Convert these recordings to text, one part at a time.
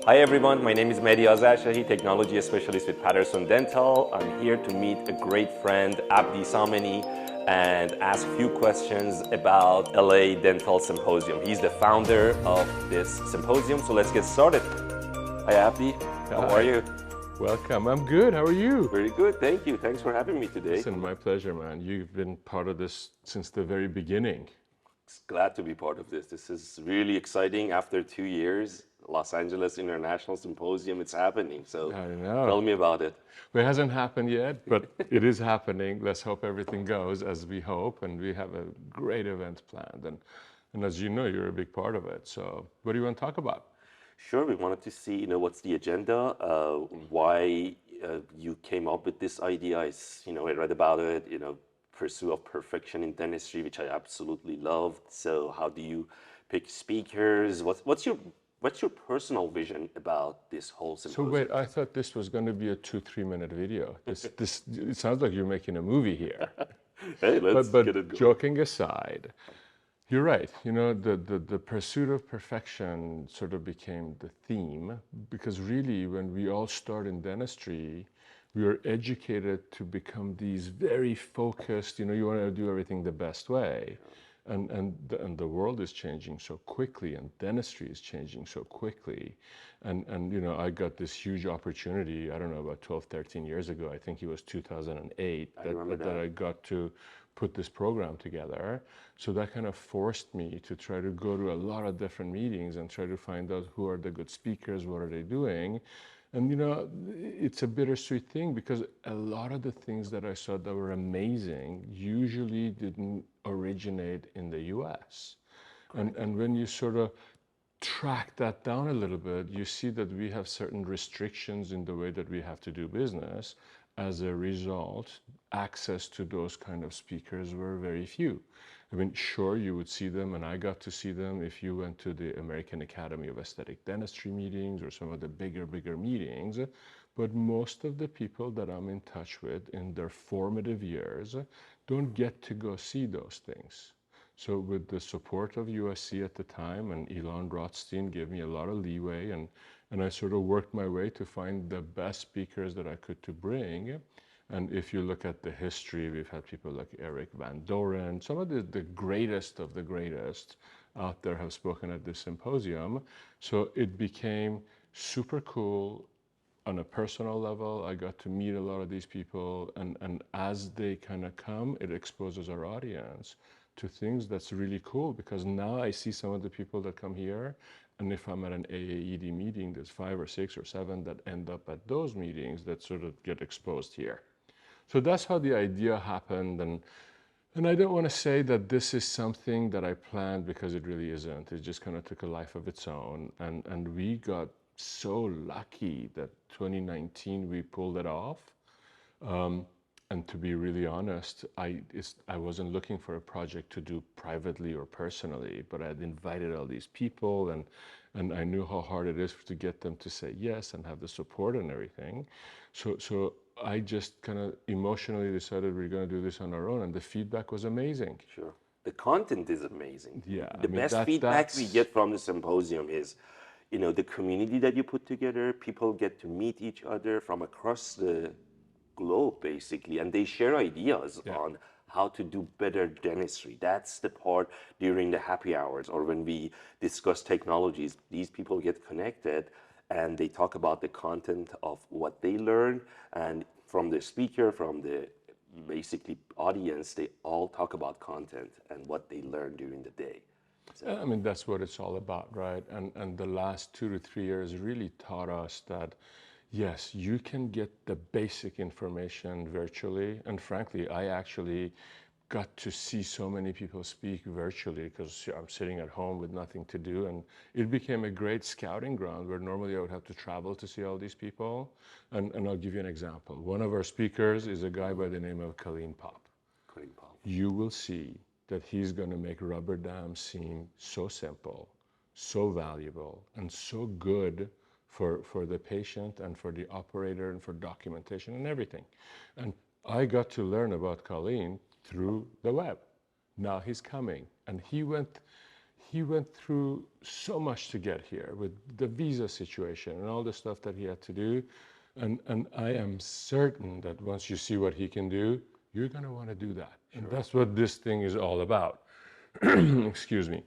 Hi everyone, my name is Mehdi Azashahi, technology specialist with Patterson Dental. I'm here to meet a great friend, Abdi, and ask a few questions about LA Dental Symposium. He's the founder of this symposium, so let's get started. Hi Abdi, how are you? Welcome. I'm good. How are you? Very good, thank you. Thanks for having me today. Listen, my pleasure, man. You've been part of this since the very beginning. Glad to be part of this. This is really exciting. After 2 years, Los Angeles International Symposium, it's happening. So I know. tell me about it. Well, it hasn't happened yet, but it is happening. Let's hope everything goes as we hope, and we have a great event planned. And as you know, you're a big part of it. So what do you want to talk about? Sure, we wanted to see, what's the agenda, why you came up with this idea. I read about it, pursuit of perfection in dentistry, which I absolutely loved. So how do you pick speakers? What's your personal vision about this whole So symposium? wait, I thought this was going to be a 2-3 minute video. It sounds like you're making a movie here. Hey, let's But get it going. joking aside, you're right. The pursuit of perfection sort of became the theme because really, when we all start in dentistry, we are educated to become these very focused, you want to do everything the best way. And the world is changing so quickly, and dentistry is changing so quickly. And I got this huge opportunity, I don't know, about 12, 13 years ago. I think it was 2008 I remember that that. I got to put this program together. So that kind of forced me to try to go to a lot of different meetings and try to find out who are the good speakers, what are they doing. And it's a bittersweet thing because a lot of the things that I saw that were amazing usually didn't originate in the US. And when you sort of track that down a little bit, you see that we have certain restrictions in the way that we have to do business. As a result, access to those kind of speakers were very few. I mean, sure, you would see them, and I got to see them if you went to the American Academy of Aesthetic Dentistry meetings or some of the bigger meetings. But most of the people that I'm in touch with in their formative years don't get to go see those things. So with the support of USC at the time, and Elon Rothstein gave me a lot of leeway, and I sort of worked my way to find the best speakers that I could to bring. And if you look at the history, we've had people like Eric Van Doren, some of the greatest of the greatest out there have spoken at this symposium. So it became super cool on a personal level. I got to meet a lot of these people, and as they kind of come, it exposes our audience to things that's really cool because now I see some of the people that come here, and if I'm at an AAED meeting, there's 5 or 6 or 7 that end up at those meetings that sort of get exposed here. So that's how the idea happened, and I don't want to say that this is something that I planned because it really isn't. It just kind of took a life of its own, and we got so lucky that 2019 we pulled it off. And to be really honest, I wasn't looking for a project to do privately or personally, but I had invited all these people, and I knew how hard it is to get them to say yes and have the support and everything. So I just kind of emotionally decided we're going to do this on our own, and the feedback was amazing. Sure. The content is amazing. Yeah, I The mean best feedback we that's get from the symposium is, the community that you put together. People get to meet each other from across the globe, basically, and they share ideas yeah. on how to do better dentistry. That's the part during the happy hours or when we discuss technologies. These people get connected and they talk about the content of what they learned, and from the speaker, from the basically audience, they all talk about content and what they learned during the day. I mean, that's what it's all about, right? And the last 2 to 3 years really taught us that, yes, you can get the basic information virtually. And frankly, I actually got to see so many people speak virtually because I'm sitting at home with nothing to do. And it became a great scouting ground where normally I would have to travel to see all these people. And I'll give you an example. One of our speakers is a guy by the name of Colleen Pop. Great, Paul. You will see that he's going to make rubber dams seem so simple, so valuable, and so good for the patient and for the operator and for documentation and everything. And I got to learn about Colleen through the web. Now he's coming, and he went through so much to get here with the visa situation and all the stuff that he had to do. And I am certain that once you see what he can do, you're going to want to do that. Sure. And that's what this thing is all about. Excuse me.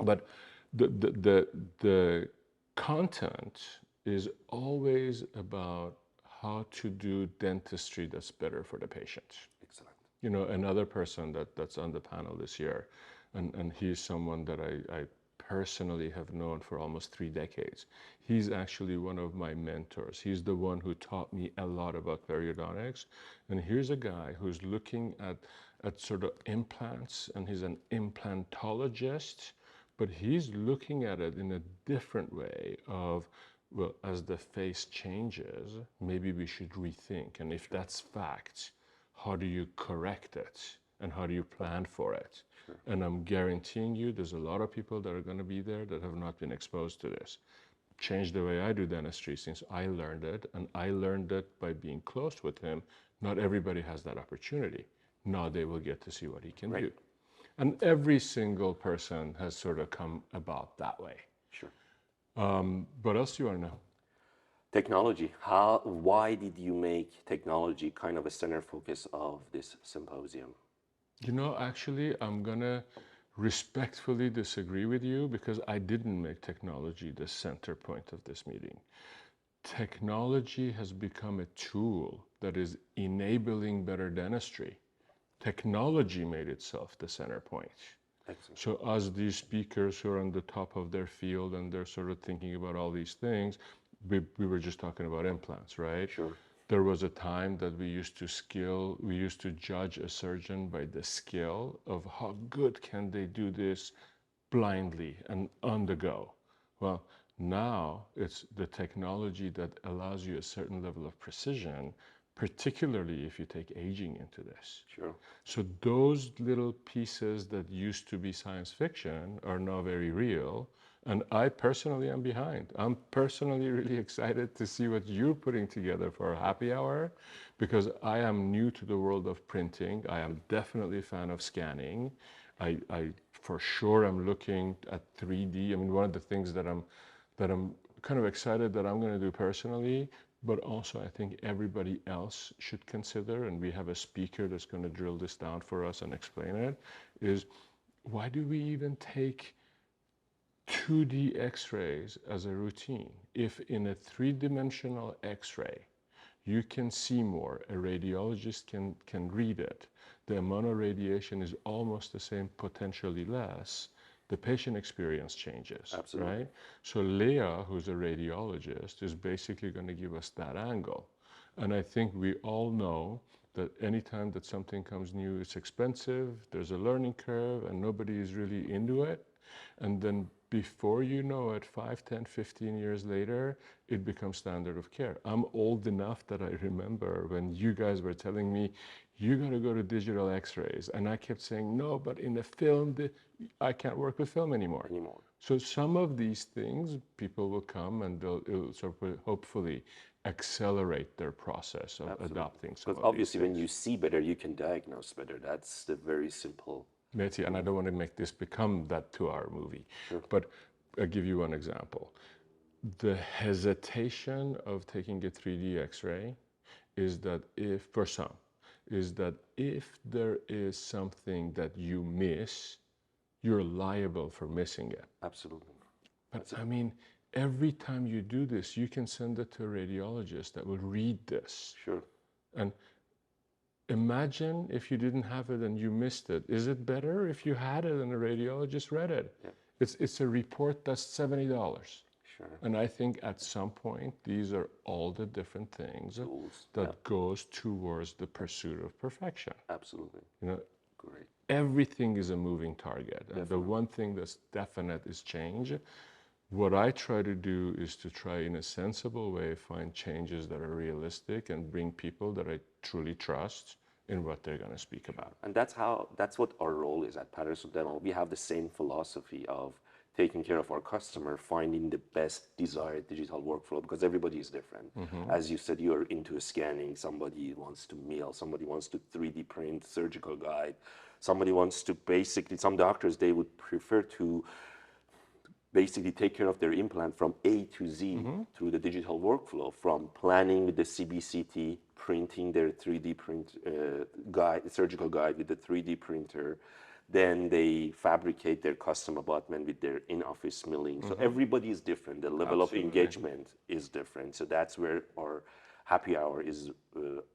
But the content is always about how to do dentistry that's better for the patient. Excellent. You know, another person that's on the panel this year, and he's someone that I personally have known for almost 3 decades. He's actually one of my mentors. He's the one who taught me a lot about periodontics. And here's a guy who's looking at sort of implants, and he's an implantologist, but he's looking at it in a different way of, well, as the face changes, maybe we should rethink. And if that's fact, how do you correct it? And how do you plan for it? Sure. And I'm guaranteeing you there's a lot of people that are going to be there that have not been exposed to this. Changed the way I do dentistry since I learned it, and I learned it by being close with him. Not everybody has that opportunity. Now they will get to see what he can do. And every single person has sort of come about that way. Sure. What else do you want to know? Technology. Why did you make technology kind of a center focus of this symposium? You know, actually, I'm going to respectfully disagree with you because I didn't make technology the center point of this meeting. Technology has become a tool that is enabling better dentistry. Technology made itself the center point. Excellent. So as these speakers who are on the top of their field and they're sort of thinking about all these things, we were just talking about implants, right? Sure. There was a time that we used to judge a surgeon by the skill of how good can they do this blindly and on the go. Well, now it's the technology that allows you a certain level of precision, particularly if you take aging into this. Sure. So those little pieces that used to be science fiction are now very real. And I personally am behind. I'm personally really excited to see what you're putting together for a happy hour, because I am new to the world of printing. I am definitely a fan of scanning. I for sure am looking at 3D. I mean, one of the things that I'm kind of excited that I'm going to do personally, but also I think everybody else should consider, and we have a speaker that's going to drill this down for us and explain it, is why do we even take 2D x-rays as a routine? If in a 3-dimensional x-ray you can see more, a radiologist can read it, the amount of radiation is almost the same, potentially less, the patient experience changes. Absolutely. Right? So Leah, who's a radiologist, is basically going to give us that angle. And I think we all know that anytime that something comes new, it's expensive, there's a learning curve, and nobody is really into it. And then before you know it, 5, 10, 15 years later, it becomes standard of care. I'm old enough that I remember when you guys were telling me, you got to go to digital x-rays. And I kept saying, no, but in the film, I can't work with film anymore. So some of these things, people will come and it'll sort of hopefully accelerate their process of adopting some Because of obviously these when you see better, you can diagnose better. That's the very simple. Mehdi, and I don't want to make this become that 2-hour movie, Sure. but I'll give you one example. The hesitation of taking a 3D x-ray is that if there is something that you miss, you're liable for missing it. Absolutely. But I mean, every time you do this, you can send it to a radiologist that will read this. Sure. And imagine if you didn't have it and you missed it. Is it better if you had it and a radiologist read it? Yeah. It's a report that's $70. Sure. And I think at some point, these are all the different things that goes towards the pursuit of perfection. Absolutely. You know, great. Everything is a moving target. And the one thing that's definite is change. What I try to do is to try in a sensible way find changes that are realistic and bring people that I truly trust in what they're going to speak about. And that's what our role is at Patterson Dental. We have the same philosophy of taking care of our customer, finding the best desired digital workflow, because everybody is different. As you said, you're into scanning, somebody wants to mill, somebody wants to 3D print surgical guide, somebody wants to basically, some doctors, they would prefer to basically take care of their implant from A to Z through the digital workflow, from planning with the CBCT, printing their 3D print guide, surgical guide with the 3D printer. Then they fabricate their custom abutment with their in-office milling. So everybody is different. The level of engagement is different. So that's where our happy hour is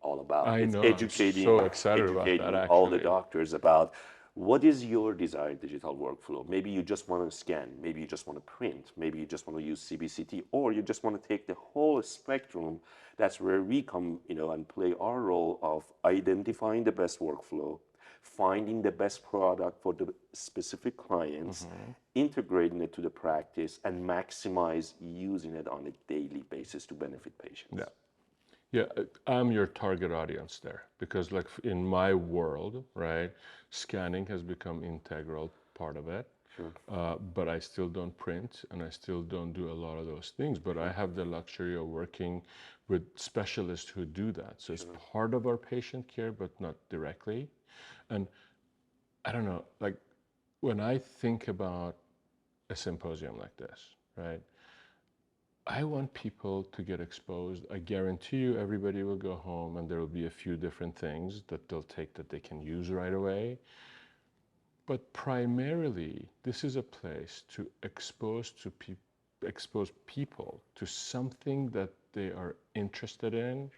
all about. I It's know. I'm educating, so excited about that, all the actually. doctors about what is your desired digital workflow. Maybe you just want to scan, maybe you just want to print, maybe you just want to use CBCT, or you just want to take the whole spectrum. That's where we come, and play our role of identifying the best workflow, finding the best product for the specific clients, integrating it to the practice, and maximize using it on a daily basis to benefit patients. Yeah. Yeah, I'm your target audience there because, like, in my world, right, scanning has become integral part of it. But I still don't print and I still don't do a lot of those things. But I have the luxury of working with specialists who do that. So it's part of our patient care, but not directly. And I don't know, like, when I think about a symposium like this, right? I want people to get exposed. I guarantee you everybody will go home and there will be a few different things that they'll take that they can use right away. But primarily, this is a place to expose people to something that they are interested in,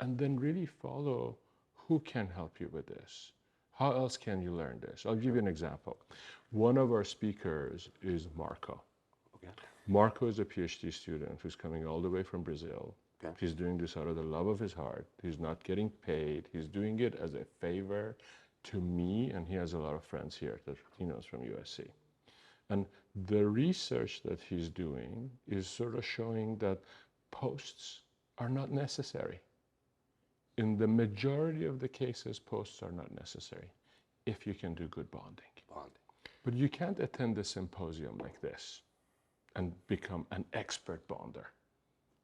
and then really follow who can help you with this. How else can you learn this? I'll give you an example. One of our speakers is Marco. Marco is a PhD student who's coming all the way from Brazil. He's doing this out of the love of his heart. He's not getting paid. He's doing it as a favor to me, and he has a lot of friends here that he knows from USC. And the research that he's doing is sort of showing that posts are not necessary. In the majority of the cases, posts are not necessary if you can do good bonding. But you can't attend a symposium like this and become an expert bonder.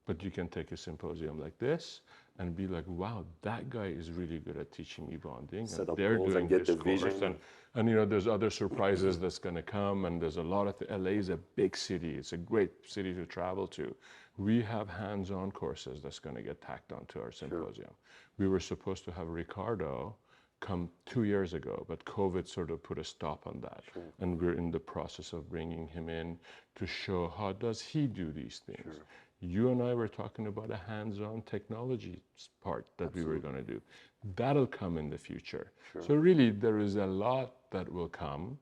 But you can take a symposium like this and be like, wow, that guy is really good at teaching me bonding. Set And up they're goals doing and get this the course. vision. And there's other surprises that's going to come. And there's a lot of, LA is a big city. It's a great city to travel to. We have hands-on courses that's going to get tacked onto our symposium. We were supposed to have Ricardo come 2 years ago, but COVID sort of put a stop on that. And we're in the process of bringing him in to show how does he do these things. You and I were talking about a hands-on technology part that we were going to do. That'll come in the future. So really, there is a lot that will come,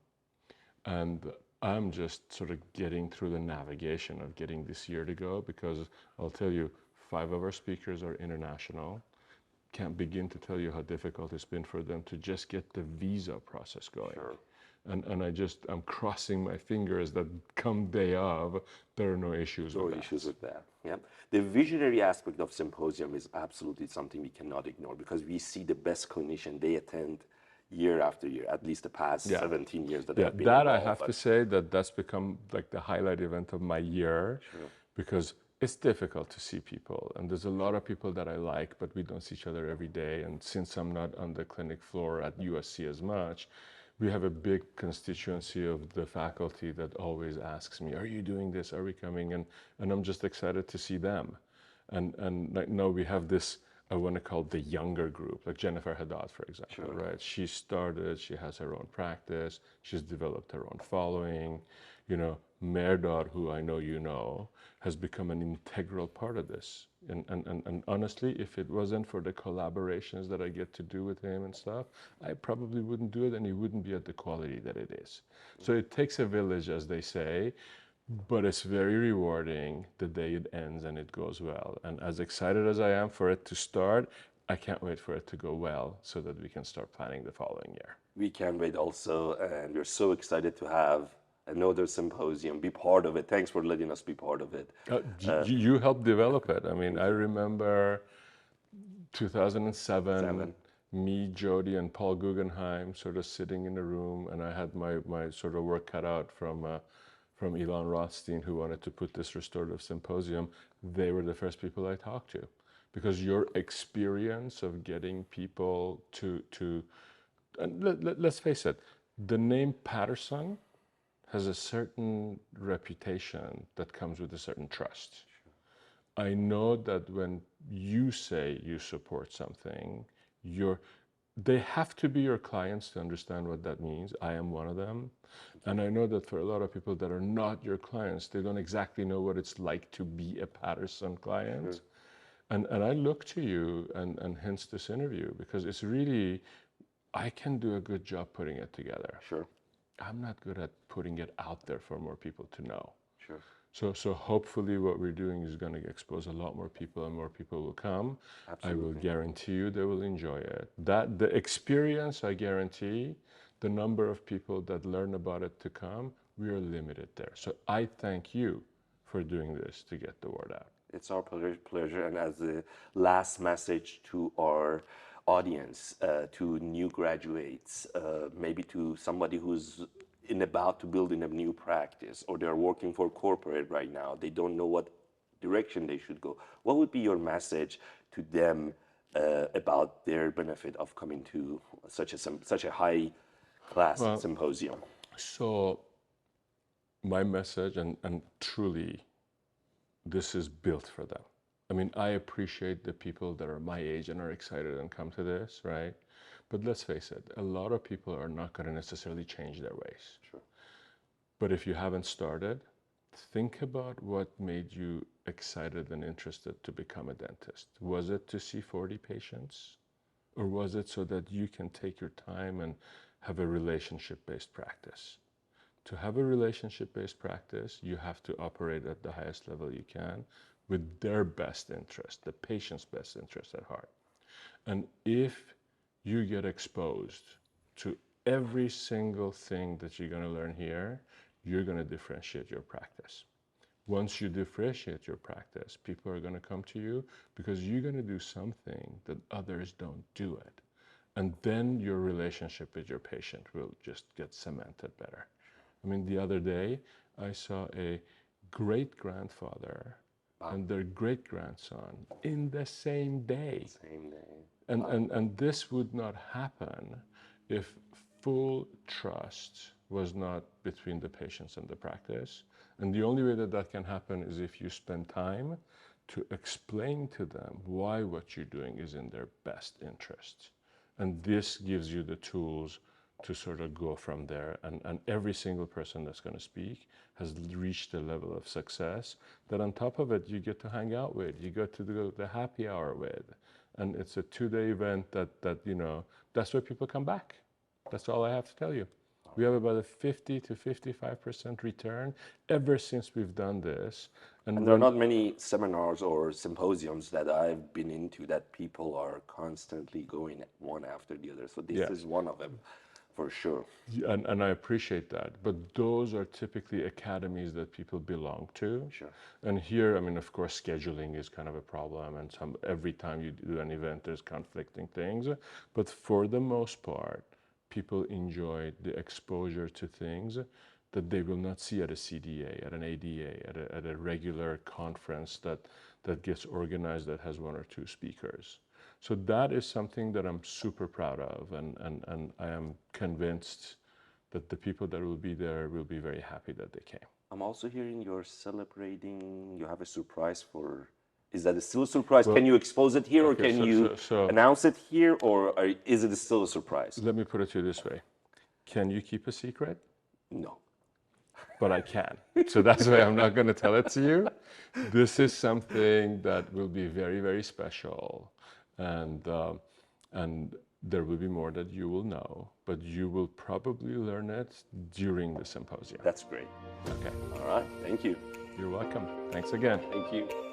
and I'm just sort of getting through the navigation of getting this year to go, because I'll tell you, 5 of our speakers are international. Can't begin to tell you how difficult it's been for them to just get the visa process going. And I'm crossing my fingers that come day of, there are no issues with that. No issues with that. Yeah. The visionary aspect of Symposium is absolutely something we cannot ignore, because we see the best clinician, they attend year after year, at least the past 17 years that I've been that involved. I have to say that's become like the highlight event of my year, because it's difficult to see people, and there's a lot of people that I like, but we don't see each other every day. And since I'm not on the clinic floor at USC as much, we have a big constituency of the faculty that always asks me, are you doing this? Are we coming? And I'm just excited to see them. And like, no, we have this, I want to call it the younger group, like Jennifer Haddad, for example, right? She started, she has her own practice, she's developed her own following. Mehdi, who I know you know, has become an integral part of this. And honestly, if it wasn't for the collaborations that I get to do with him and stuff, I probably wouldn't do it, and it wouldn't be at the quality that it is. So it takes a village, as they say, but it's very rewarding the day it ends and it goes well. And as excited as I am for it to start, I can't wait for it to go well so that we can start planning the following year. We can't wait also, and we're so excited to have another symposium, be part of it. Thanks for letting us be part of it. You helped develop it. I mean, I remember 2007, me, Jody, and Paul Guggenheim sort of sitting in a room, and I had my sort of work cut out from from Elon Rothstein, who wanted to put this restorative symposium, they were the first people I talked to. Because your experience of getting people to and let's face it, the name Patterson has a certain reputation that comes with a certain trust. I know that when you say you support something, they have to be your clients to understand what that means. I am one of them. And I know that for a lot of people that are not your clients, they don't exactly know what it's like to be a Patterson client. Sure. And I look to you and hence this interview, because it's really, I can do a good job putting it together. Sure. I'm not good at putting it out there for more people to know. Sure. So hopefully what we're doing is going to expose a lot more people, and more people will come. Absolutely. I will guarantee you they will enjoy it. That the experience, I guarantee, the number of people that learn about it to come, we are limited there. So I thank you for doing this to get the word out. It's our pleasure. And as the last message to our audience, to new graduates, maybe to somebody who's about to build in a new practice, or they're working for corporate right now, they don't know what direction they should go. What would be your message to them about their benefit of coming to such a high class symposium? So my message, and truly, this is built for them. I mean, I appreciate the people that are my age and are excited and come to this, right? But let's face it, a lot of people are not going to necessarily change their ways. Sure. But if you haven't started, think about what made you excited and interested to become a dentist. Was it to see 40 patients? Or was it so that you can take your time and have a relationship-based practice? To have a relationship-based practice, you have to operate at the highest level you can with their best interest, the patient's best interest at heart. And if you get exposed to every single thing that you're going to learn here, you're going to differentiate your practice. Once you differentiate your practice, people are going to come to you because you're going to do something that others don't do it. And then your relationship with your patient will just get cemented better. I mean, the other day, I saw a great-grandfather and their great-grandson in the same day. Same day. And this would not happen if full trust was not between the patients and the practice. And the only way that that can happen is if you spend time to explain to them why what you're doing is in their best interest. And this gives you the tools to sort of go from there. And every single person that's going to speak has reached a level of success that on top of it, you get to hang out with, you get to do the happy hour with. And it's a 2-day event that you know, that's where people come back. That's all I have to tell you. We have about a 50 to 55% return ever since we've done this. And there are not many seminars or symposiums that I've been into that people are constantly going one after the other. So this is one of them, for sure. And I appreciate that. But those are typically academies that people belong to. Sure. And here, I mean, of course, scheduling is kind of a problem. And every time you do an event, there's conflicting things. But for the most part, people enjoy the exposure to things that they will not see at a CDA, at an ADA, at a regular conference that gets organized that has 1 or 2 speakers. So that is something that I'm super proud of, and I am convinced that the people that will be there will be very happy that they came. I'm also hearing you're celebrating, you have a surprise for, is that still a surprise? Well, can you expose it here, or can you announce it here, or is it still a surprise? Let me put it to you this way. Can you keep a secret? No. But I can. So that's why I'm not going to tell it to you. This is something that will be very, very special. And there will be more that you will know, but you will probably learn it during the symposium. That's great. Okay. All right. Thank you. You're welcome. Thanks again. Thank you.